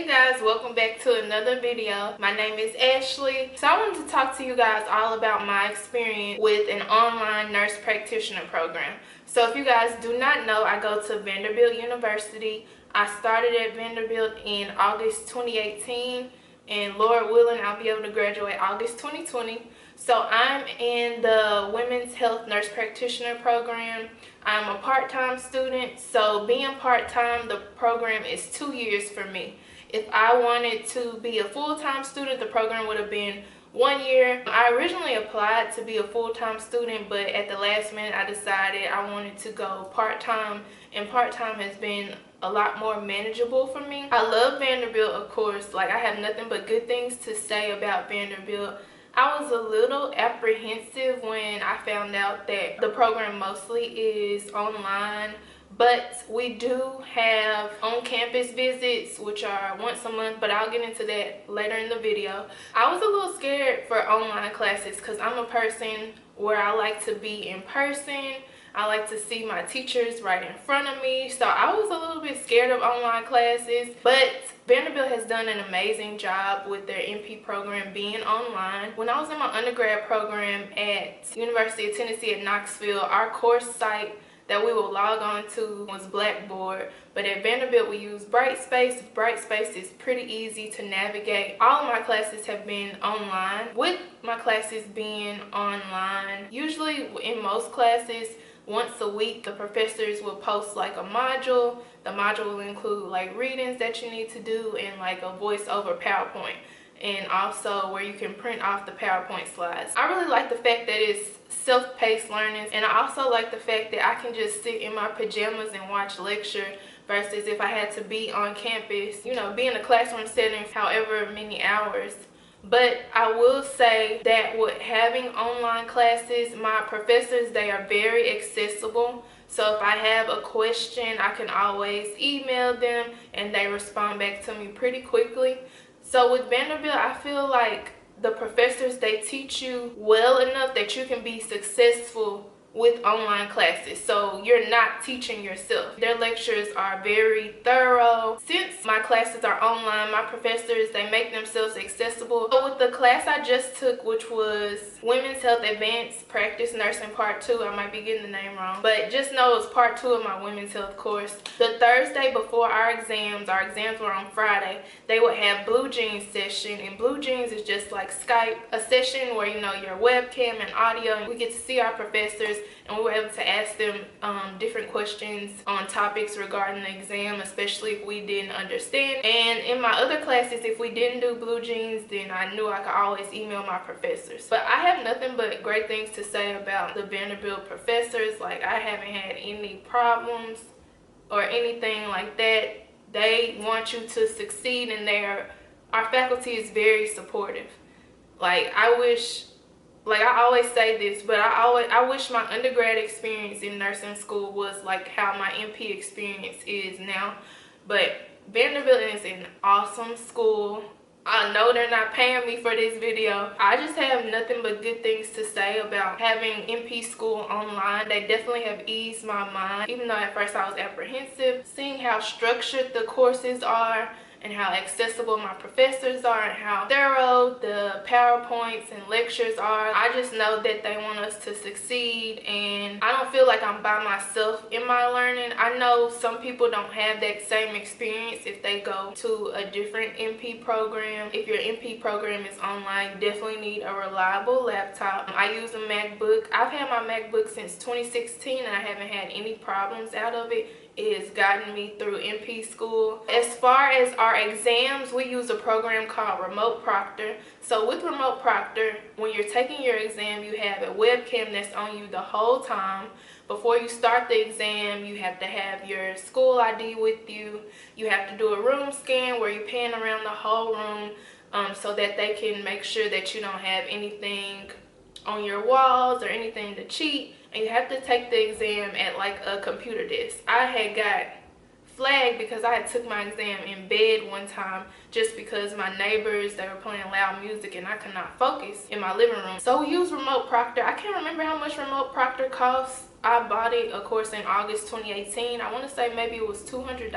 Hey you guys, welcome back to another video. My name is Ashley. So I wanted to talk to you guys all about my experience with an online nurse practitioner program. So if you guys do not know, I go to Vanderbilt University. I started at Vanderbilt in August 2018, and Lord willing, I'll be able to graduate August 2020. So I'm in the Women's Health Nurse Practitioner program. I'm a part-time student, so being part-time, the program is 2 years for me. If I wanted to be a full-time student, the program would have been 1 year. I originally applied to be a full-time student, but at the last minute I decided I wanted to go part-time, and part-time has been a lot more manageable for me. I love Vanderbilt, of course. Like, I have nothing but good things to say about Vanderbilt. I was a little apprehensive when I found out that the program mostly is online, but we do have on-campus visits, which are once a month, but I'll get into that later in the video. I was a little scared for online classes because I'm a person where I like to be in person. I like to see my teachers right in front of me, so I was a little bit scared of online classes, but Vanderbilt has done an amazing job with their NP program being online. When I was in my undergrad program at University of Tennessee at Knoxville, our course site that we will log on to was Blackboard, but at Vanderbilt we use Brightspace. Brightspace is pretty easy to navigate. All of my classes have been online. With my classes being online, usually in most classes, once a week the professors will post like a module. The module will include like readings that you need to do and like a voiceover PowerPoint, and also where you can print off the PowerPoint slides. I really like the fact that it's self-paced learning, and I also like the fact that I can just sit in my pajamas and watch lecture versus if I had to be on campus, you know, be in a classroom setting however many hours. But I will say that with having online classes, my professors, they are very accessible. So if I have a question, I can always email them and they respond back to me pretty quickly. So with Vanderbilt, I feel like the professors, they teach you well enough that you can be successful with online classes, so you're not teaching yourself. Their lectures are very thorough. Since my classes are online, my professors, they make themselves accessible. So with the class I just took, which was Women's Health Advanced Practice Nursing Part 2, I might be getting the name wrong, but just know it's Part 2 of my Women's Health course. The Thursday before our exams were on Friday, they would have Blue Jeans session, and Blue Jeans is just like Skype, a session where, you know, your webcam and audio, and we get to see our professors, and we were able to ask them different questions on topics regarding the exam, especially if we didn't understand. And in my other classes, if we didn't do Blue Jeans, then I knew I could always email my professors. But I have nothing but great things to say about the Vanderbilt professors. Like, I haven't had any problems or anything like that. They want you to succeed, and our faculty is very supportive. Like, I always say this, but I wish my undergrad experience in nursing school was like how my NP experience is now. But Vanderbilt is an awesome school. I know they're not paying me for this video. I just have nothing but good things to say about having NP school online. They definitely have eased my mind, even though at first I was apprehensive. Seeing how structured the courses are, and how accessible my professors are, and how thorough the PowerPoints and lectures are. I just know that they want us to succeed, and I don't feel like I'm by myself in my learning. I know some people don't have that same experience if they go to a different NP program. If your NP program is online, you definitely need a reliable laptop. I use a MacBook. I've had my MacBook since 2016 and I haven't had any problems out of it. It has gotten me through NP school. As far as our exams, we use a program called Remote Proctor. So with Remote Proctor, when you're taking your exam, you have a webcam that's on you the whole time. Before you start the exam, you have to have your school ID with you. You have to do a room scan where you pan around the whole room so that they can make sure that you don't have anything on your walls or anything to cheat. And you have to take the exam at like a computer desk. I had got flagged because I had took my exam in bed one time just because my neighbors, they were playing loud music and I could not focus in my living room. So we use Remote Proctor. I can't remember how much Remote Proctor costs. I bought it, of course, in August 2018. I want to say maybe it was $200.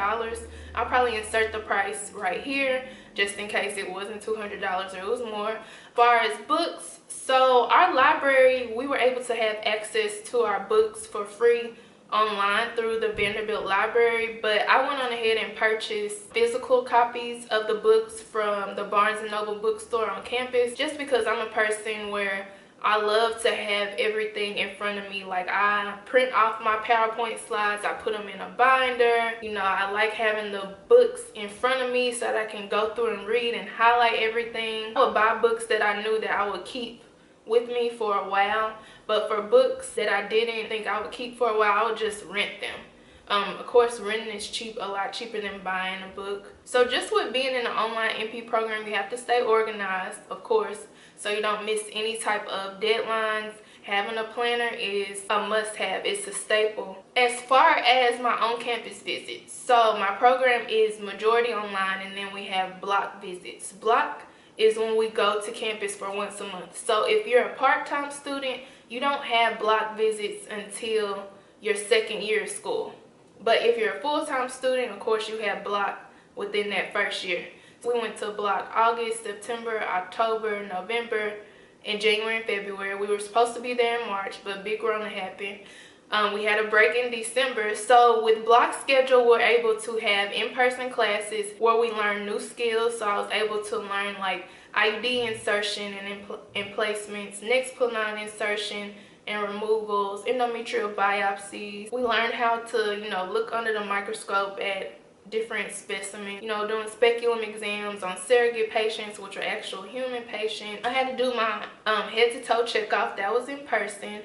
I'll probably insert the price right here just in case it wasn't $200 or it was more. As far as books, so our library, we were able to have access to our books for free online through the Vanderbilt Library, but I went on ahead and purchased physical copies of the books from the Barnes & Noble bookstore on campus, just because I'm a person where I love to have everything in front of me. Like, I print off my PowerPoint slides, I put them in a binder. You know, I like having the books in front of me so that I can go through and read and highlight everything. I would buy books that I knew that I would keep with me for a while, but for books that I didn't think I would keep for a while, I would just rent them. Of course, renting is cheap, a lot cheaper than buying a book. So just with being in an online MP program, you have to stay organized, of course, so you don't miss any type of deadlines. Having a planner is a must-have. It's a staple. As far as my on-campus visits, so my program is majority online, and then we have block visits. Block is when we go to campus for once a month. So if you're a part-time student, you don't have block visits until your second year of school. But if you're a full-time student, of course, you have block within that first year. We went to block August, September, October, November, and January and February. We were supposed to be there in March, but big Rona happened. We had a break in December. So with block schedule, we're able to have in-person classes where we learn new skills. So I was able to learn like IUD insertion and emplacements, Nexplanon insertion and removals, endometrial biopsies. We learned how to, you know, look under the microscope at different specimens, you know, doing speculum exams on surrogate patients, which are actual human patients. I had to do my head-to-toe checkoff. That was in person.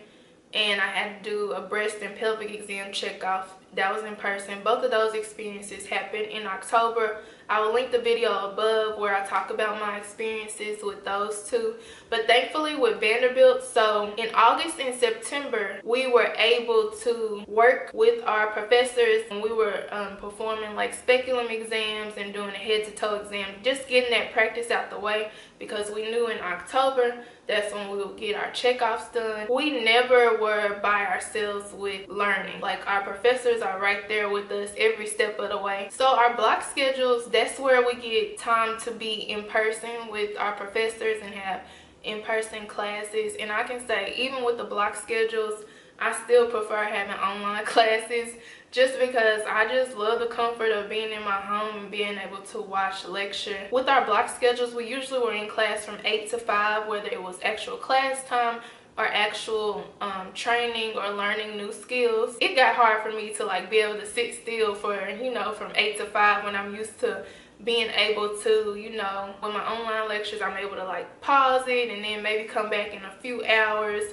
And I had to do a breast and pelvic exam checkoff. That was in person. Both of those experiences happened in October. I will link the video above where I talk about my experiences with those two. But thankfully with Vanderbilt, so in August and September, we were able to work with our professors, and we were performing like speculum exams and doing a head-to-toe exam, just getting that practice out the way, because we knew in October that's when we would get our checkoffs done. We never were by ourselves with learning. Like, our professors are right there with us every step of the way. So our block schedules, that's where we get time to be in person with our professors and have in-person classes. And I can say, even with the block schedules, I still prefer having online classes, just because I just love the comfort of being in my home and being able to watch lecture. With our block schedules, we usually were in class from 8 to 5, whether it was actual class time or actual training or learning new skills. It got hard for me to like be able to sit still for, you know, from 8 to 5 when I'm used to being able to, you know, with my online lectures, I'm able to like pause it and then maybe come back in a few hours.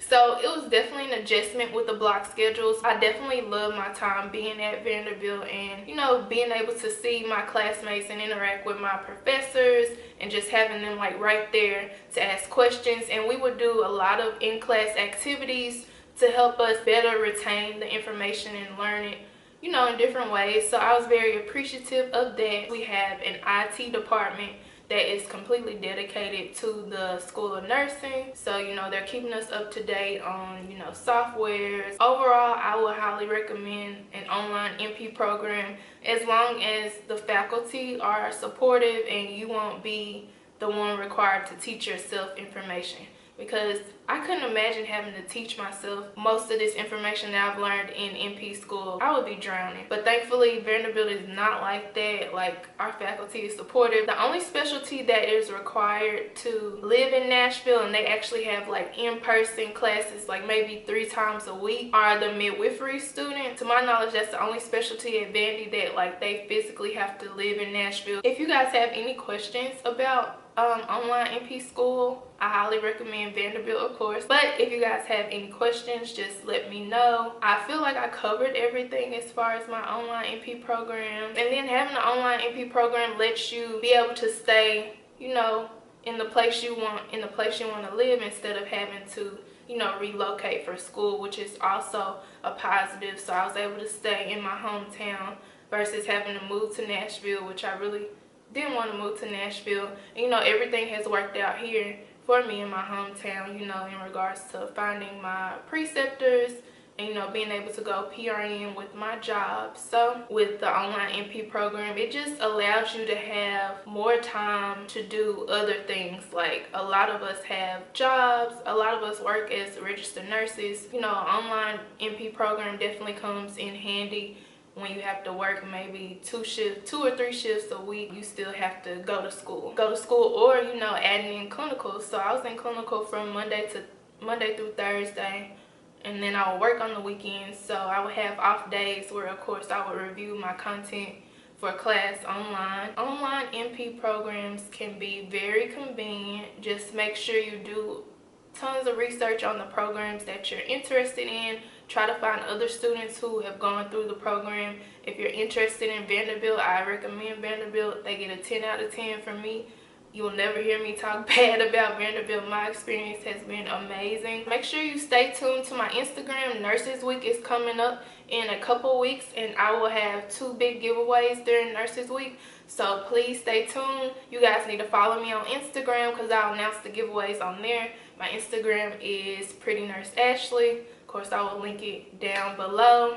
So it was definitely an adjustment with the block schedules. I definitely love my time being at Vanderbilt and, you know, being able to see my classmates and interact with my professors and just having them like right there to ask questions. And we would do a lot of in-class activities to help us better retain the information and learn it, you know, in different ways. So I was very appreciative of that. We have an IT department that is completely dedicated to the School of Nursing. So, you know, they're keeping us up to date on, you know, softwares. Overall, I would highly recommend an online MP program, as long as the faculty are supportive and you won't be the one required to teach yourself information. Because I couldn't imagine having to teach myself most of this information that I've learned in MP school. I would be drowning. But thankfully, Vanderbilt is not like that. Like, our faculty is supportive. The only specialty that is required to live in Nashville, and they actually have like in-person classes like maybe 3 times a week, are the midwifery students. To my knowledge, that's the only specialty at Vandy that like they physically have to live in Nashville. If you guys have any questions about online MP school, I highly recommend Vanderbilt, of course. But if you guys have any questions, just let me know. I feel like I covered everything as far as my online MP program. And then having an online MP program lets you be able to stay, you know, in the place you want to live, instead of having to, you know, relocate for school, which is also a positive. So I was able to stay in my hometown versus having to move to Nashville, which I really didn't want to move to Nashville. And, you know, everything has worked out here for me in my hometown, you know, in regards to finding my preceptors and, you know, being able to go PRN with my job. So with the online NP program, it just allows you to have more time to do other things. Like, a lot of us have jobs, a lot of us work as registered nurses. You know, online NP program definitely comes in handy when you have to work maybe 2 or 3 shifts a week. You still have to go to school, or, you know, adding in clinicals. So I was in clinical from Monday through Thursday, and then I would work on the weekends. So I would have off days where, of course, I would review my content for class online. Online NP programs can be very convenient. Just make sure you do tons of research on the programs that you're interested in. Try to find other students who have gone through the program. If you're interested in Vanderbilt, I recommend Vanderbilt. They get a 10 out of 10 from me. You will never hear me talk bad about Vanderbilt. My experience has been amazing. Make sure you stay tuned to my Instagram. Nurses Week is coming up in a couple weeks, and I will have 2 big giveaways during Nurses Week. So please stay tuned. You guys need to follow me on Instagram because I'll announce the giveaways on there. My Instagram is prettynurseashley. Of course, I will link it down below.